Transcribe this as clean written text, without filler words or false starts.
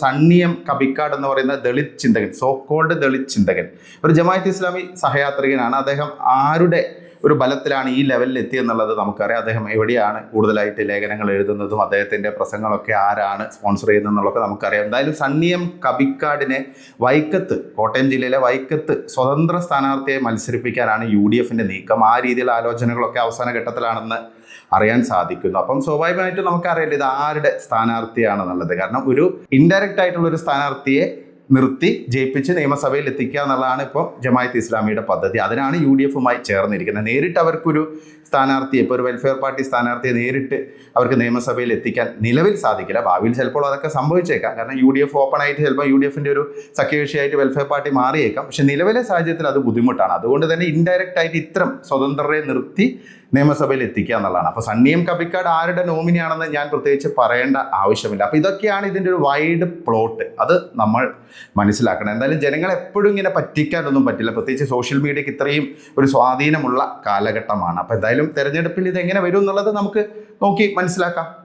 സണ്ണിയം കബിക്കാട് എന്ന് പറയുന്ന Dalit ചിന്തകൻ, so called Dalit ചിന്തകൻ, ഒരു ജമാഅത്ത് ഇസ്ലാമി സഹയാത്രികനാണ്. അദ്ദേഹം ആരുടെ ഒരു ബലത്തിലാണ് ഈ ലെവലിൽ എത്തിയെന്നുള്ളത് നമുക്കറിയാം. അദ്ദേഹം എവിടെയാണ് കൂടുതലായിട്ട് ലേഖനങ്ങൾ എഴുതുന്നതും അദ്ദേഹത്തിൻ്റെ പ്രസംഗങ്ങളൊക്കെ ആരാണ് സ്പോൺസർ ചെയ്യുന്നതെന്നുള്ളതൊക്കെ നമുക്കറിയാം. എന്തായാലും സണ്ണിയം കബിക്കാടിനെ വൈക്കത്ത്, കോട്ടയം ജില്ലയിലെ വൈക്കത്ത് സ്വതന്ത്ര സ്ഥാനാർത്ഥിയെ മത്സരിപ്പിക്കാനാണ് UDF നീക്കം. ആ രീതിയിലുള്ള ആലോചനകളൊക്കെ അവസാന ഘട്ടത്തിലാണെന്ന് അറിയാൻ സാധിക്കുന്നു. അപ്പം സ്വാഭാവികമായിട്ടും നമുക്കറിയില്ല ഇത് ആരുടെ സ്ഥാനാർത്ഥിയാണെന്നുള്ളത്. കാരണം ഒരു ഇൻഡയറക്റ്റ് ആയിട്ടുള്ള ഒരു സ്ഥാനാർത്ഥിയെ നിർത്തി ജയിപ്പിച്ച് നിയമസഭയിൽ എത്തിക്കുക എന്നുള്ളതാണ് ഇപ്പോൾ ജമാഅത്ത് ഇസ്ലാമിയുടെ പദ്ധതി. അതിനാണ് UDF ചേർന്നിരിക്കുന്നത്. നേരിട്ട് അവർക്കൊരു സ്ഥാനാർത്ഥിയെ, ഇപ്പോൾ ഒരു വെൽഫെയർ പാർട്ടി സ്ഥാനാർത്ഥിയെ നേരിട്ട് അവർക്ക് നിയമസഭയിൽ എത്തിക്കാൻ നിലവിൽ സാധിക്കില്ല. ഭാവിയിൽ ചിലപ്പോൾ അതൊക്കെ സംഭവിച്ചേക്കാം. കാരണം UDF ഓപ്പണായിട്ട് ചിലപ്പോൾ UDF ഒരു സഖ്യകക്ഷിയായിട്ട് വെൽഫെയർ പാർട്ടി മാറിയേക്കാം. പക്ഷെ നിലവിലെ സാഹചര്യത്തിൽ അത് ബുദ്ധിമുട്ടാണ്. അതുകൊണ്ട് തന്നെ ഇൻഡയറക്റ്റ് ആയിട്ട് ഇത്തരം സ്വതന്ത്രരെ നിർത്തി നിയമസഭയിൽ എത്തിക്കുക എന്നുള്ളതാണ്. അപ്പോൾ സണ്ണിയം കബിക്കാട് ആരുടെ നോമിനിയാണെന്ന് ഞാൻ പ്രത്യേകിച്ച് പറയേണ്ട ആവശ്യമില്ല. അപ്പോൾ ഇതൊക്കെയാണ് ഇതിൻ്റെ ഒരു വൈഡ് പ്ലോട്ട്. അത് നമ്മൾ മനസ്സിലാക്കണം. എന്തായാലും ജനങ്ങളെ എപ്പോഴും ഇങ്ങനെ പറ്റിക്കാനൊന്നും പറ്റില്ല. പ്രത്യേകിച്ച് സോഷ്യൽ മീഡിയക്ക് ഇത്രയും ഒരു സ്വാധീനമുള്ള കാലഘട്ടമാണ്. അപ്പോൾ എന്തായാലും തെരഞ്ഞെടുപ്പിൽ ഇതെങ്ങനെ വരും എന്നുള്ളത് നമുക്ക് നോക്കി മനസ്സിലാക്കാം.